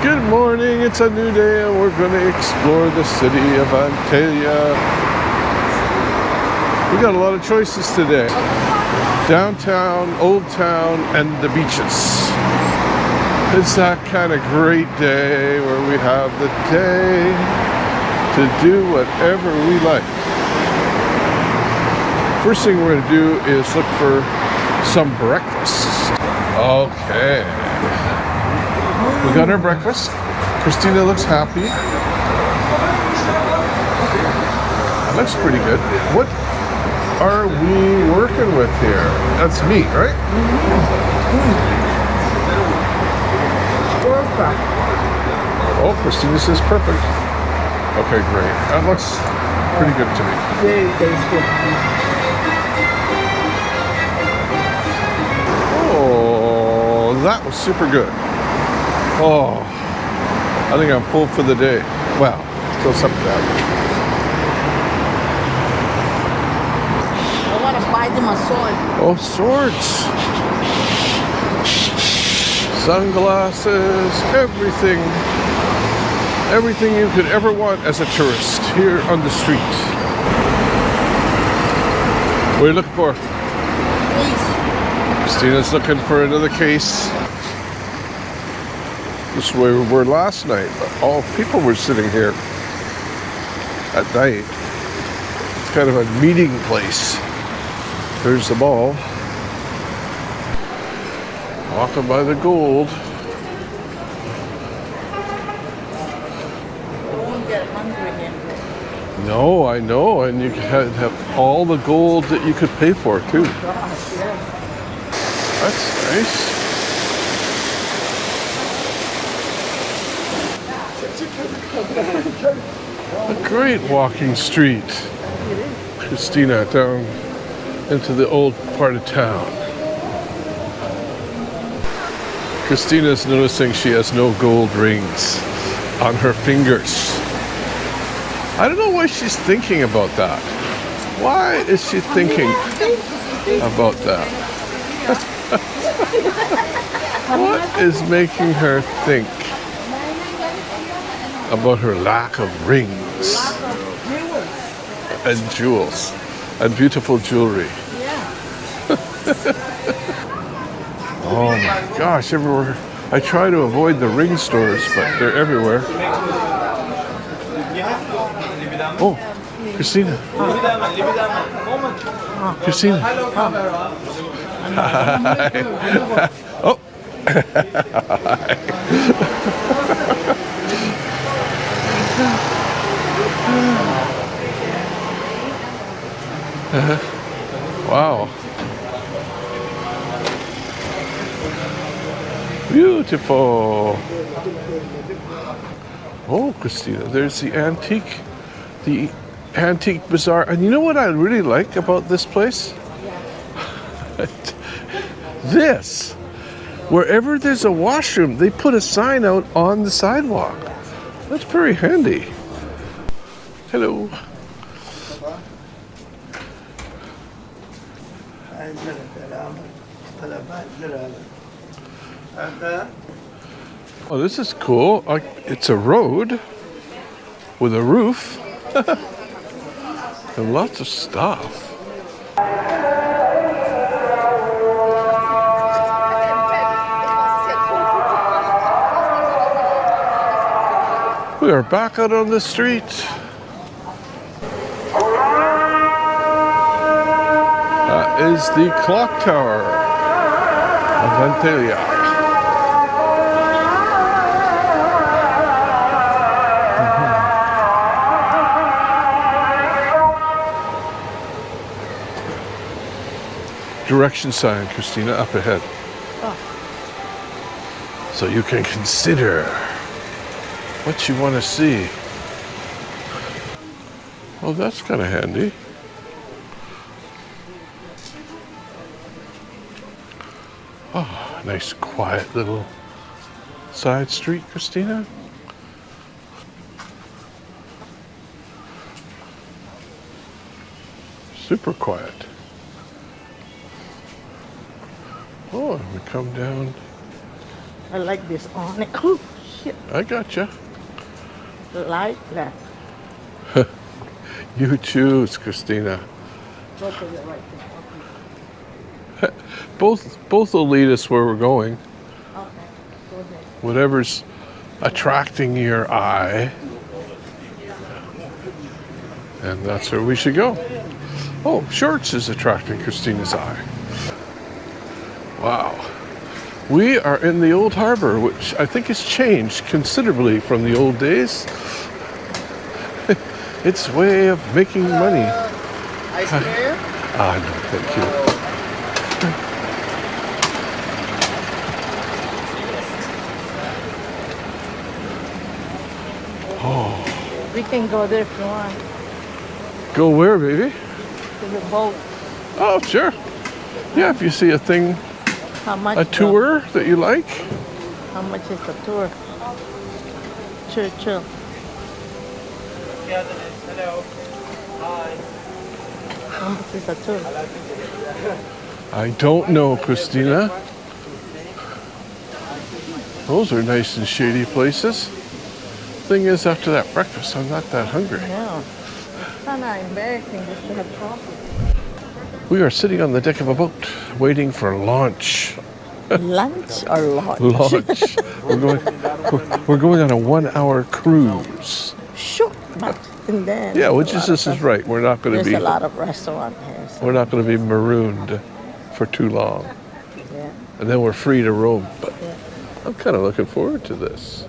Good morning, it's a new day and we're going to explore the city of Antalya. We got a lot of choices today. Downtown, Old Town, and the beaches. It's that kind of great day where we have the day to do whatever we like. First thing we're going to do is look for some breakfast. Okay. We got our breakfast. Christina looks happy. That looks pretty good. What are we working with here? That's meat, right? Oh, Christina says perfect. Okay, great. That looks pretty good to me. Very tasty. Oh, that was super good. Oh, I think I'm full for the day. Well, still something to happen. I want to buy them a sword. Oh, swords. Sunglasses, everything. Everything you could ever want as a tourist here on the street. What are you looking for? Please. Christina's looking for another case. This is where we were last night. All people were sitting here at night. It's kind of a meeting place. There's the mall. Walking by the gold. I won't get hungry here. No, I know, and you could have all the gold that you could pay for too. Gosh, yeah. That's nice. A great walking street. Christina down into the old part of town. Christina's noticing she has no gold rings on her fingers. I don't know why she's thinking about that. Why is she thinking about that? What is making her think about her lack of rings and jewels and beautiful jewelry? Oh my gosh, everywhere. I try to avoid the ring stores, but they're everywhere. Oh, Christina. Christina. Hi. Oh. Wow. Beautiful. Oh, Christina, there's the antique bazaar. And you know what I really like about this place? This. Wherever there's a washroom, they put a sign out on the sidewalk. That's very handy. Hello. Oh, this is cool. It's a road with a roof and lots of stuff. We are back out on the street. That is the clock tower of Antalya. Direction sign, Christina, up ahead. Oh. So you can consider what you want to see. Oh, that's kind of handy. Oh, nice quiet little side street, Christina. Super quiet. Oh, and we come down I like this on it. Oh, shit. I gotcha. Like that. You choose, Christina. Go to the right thing. Both will lead us where we're going. Okay. Go ahead. Whatever's attracting your eye. And that's where we should go. Oh, shorts is attracting Christina's eye. Wow. We are in the old harbor, which I think has changed considerably from the old days. Its way of making money. Ice cream? Ah, no, thank you. Oh. We can go there if you want. Go where, baby? To the boat. Oh, sure. Yeah, if you see a thing, How much? a tour that you like. How much is the tour? Chill. Hello. Hi. How much is the tour? I don't know, Christina. Those are nice and shady places. Thing is, after that breakfast, I'm not that hungry. Yeah. It's kind of embarrassing just to have coffee. We are sitting on the deck of a boat, waiting for launch. Lunch or lunch? Launch. We're going on a 1-hour cruise. Sure. But and then Yeah, which is this is right. We're not going to there's be a lot of restaurant here. So, we're not going to be marooned for too long, yeah. and then we're free to roam. But Yeah. I'm kind of looking forward to this.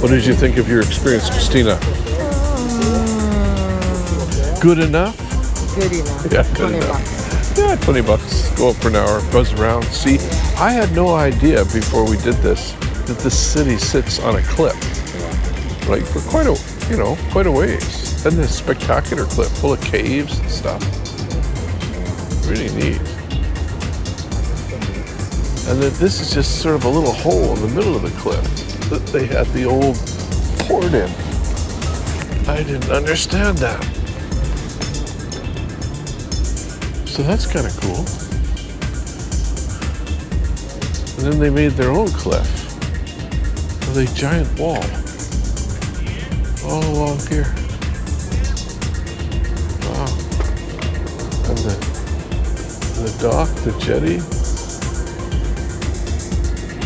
What did you think of your experience, Christina? Good enough? Good enough. Yeah, good 20 enough. bucks. Yeah, 20 bucks. Go up for an hour, buzz around, see. I had no idea before we did this that this city sits on a cliff. Like for quite a ways. And this spectacular cliff full of caves and stuff. Really neat. And then this is just sort of a little hole in the middle of the cliff that they had the old port in. I didn't understand that. So that's kind of cool. And then they made their own cliff with a giant wall all along here. Wow. And the dock, the jetty.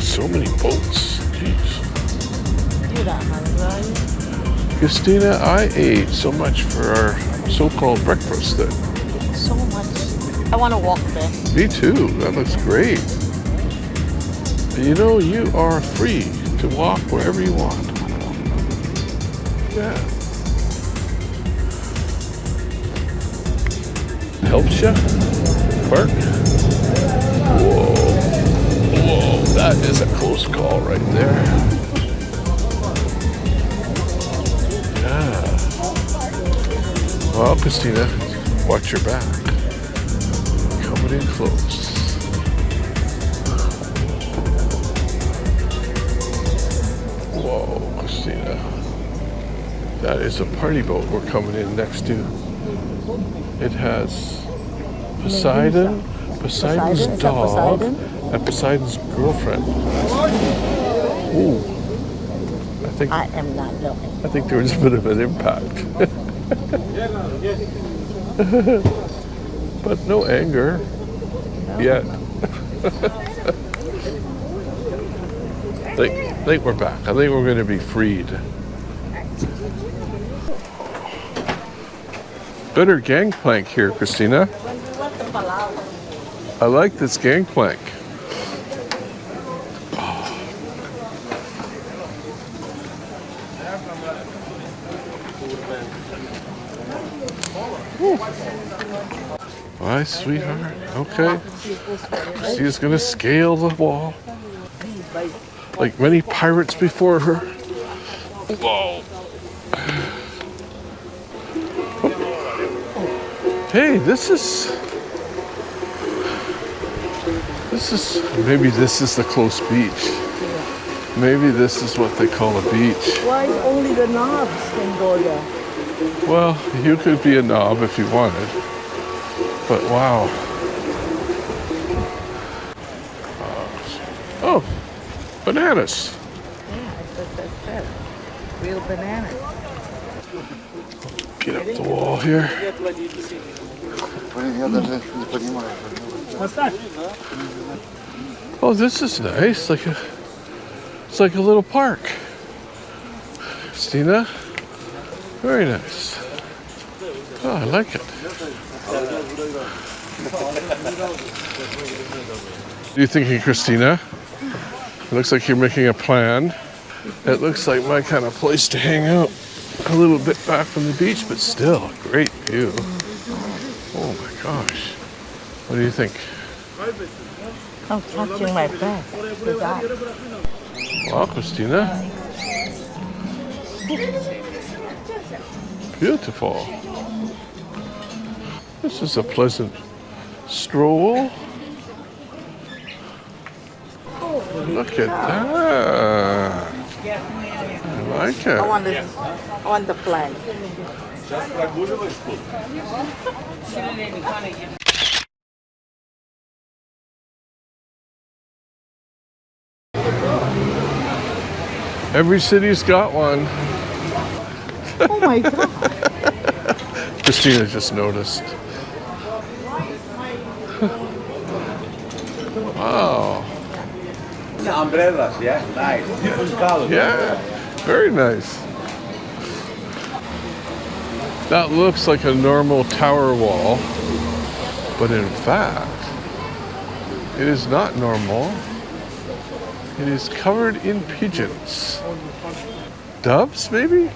So many boats. Jeez. You're not hungry, are you? Christina, I ate so much for our so-called breakfast that So much. I want to walk there. me too. That looks great. And you know, you are free to walk wherever you want. Yeah. Helps you? Park? Whoa. Whoa, that is a close call right there. Yeah. Well, Christina, watch your back. Coming in close. Whoa, Christina. That is a party boat we're coming in next to. It has Poseidon, Poseidon's Poseidon? Is that dog, Poseidon? and Poseidon's girlfriend. Ooh. I am not looking. I think there was a bit of an impact. But no anger yet. Like, I think we're back. I think we're going to be freed. Better gangplank here, Christina. I like this gangplank. Bye, sweetheart. Okay. She's gonna scale the wall like many pirates before her. Whoa. Hey, maybe this is the close beach. Maybe this is what they call a beach. Why only the knobs can go there? Well, you could be a knob if you wanted. But wow. Oh, bananas. Yeah, that's what that said. Real bananas. Get up the wall here. Oh, this is nice. It's like a little park. Christina, very nice. Oh, I like it. What are you thinking, Christina? It looks like you're making a plan. It looks like my kind of place to hang out. A little bit back from the beach, but still a great view. Oh my gosh. What do you think? I'm touching my back. Wow, Christina. Beautiful. This is a pleasant stroll. Look at that. I like it. I want the flag. Every city's got one. Oh my God. Christina just noticed. Wow. The umbrellas, yeah, nice. Different colors. Yeah, very nice. That looks like a normal tower wall, but in fact, it is not normal. It is covered in pigeons. Doves, maybe?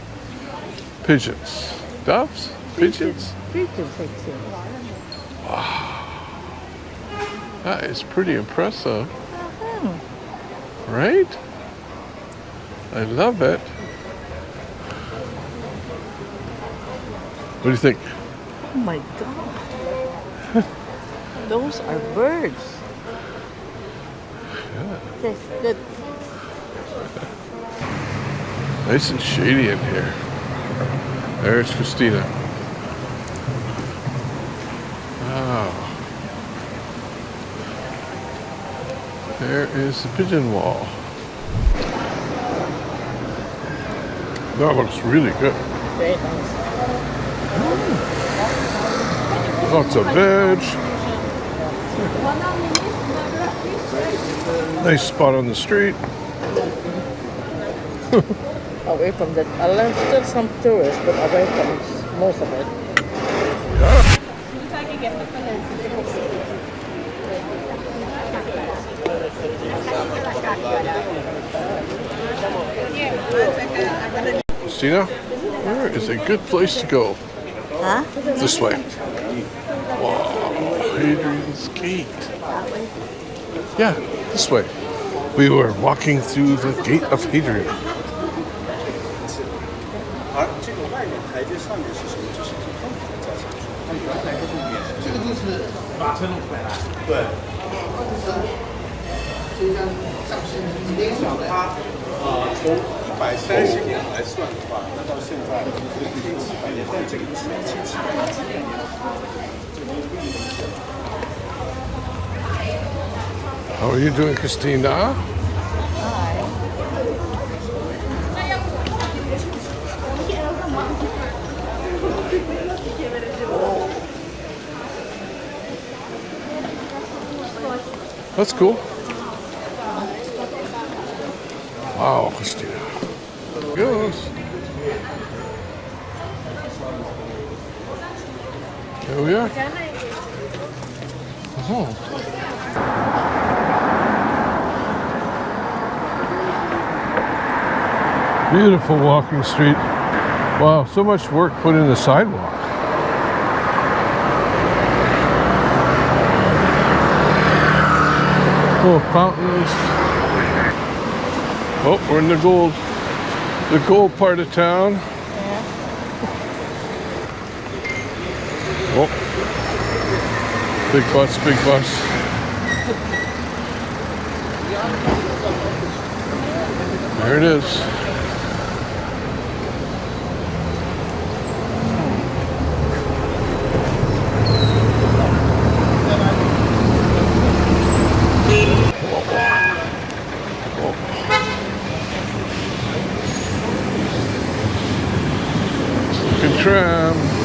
Pigeons. Doves? Pigeons? Pigeons, I think. That is pretty impressive. Right? I love it. What do you think? Oh my God. Those are birds. Yes, good. Nice and shady in here. There's Christina. Wow. There is the pigeon wall. That looks really good. Very nice. Lots of veg. Nice spot on the street. Away from the, there's still some tourists, but away from most of it. Christina, where is a good place to go? Huh? This way. Wow, Hadrian's Gate. Yeah, this way. We were walking through the gate of Hadrian. How are you doing, Christina? That's cool. Oh, Christina. Goes. There we are. Oh. Beautiful walking street. Wow, so much work put in the sidewalk. Little fountains. Oh, we're in the gold part of town. Oh, big bus, big bus. There it is. Tram.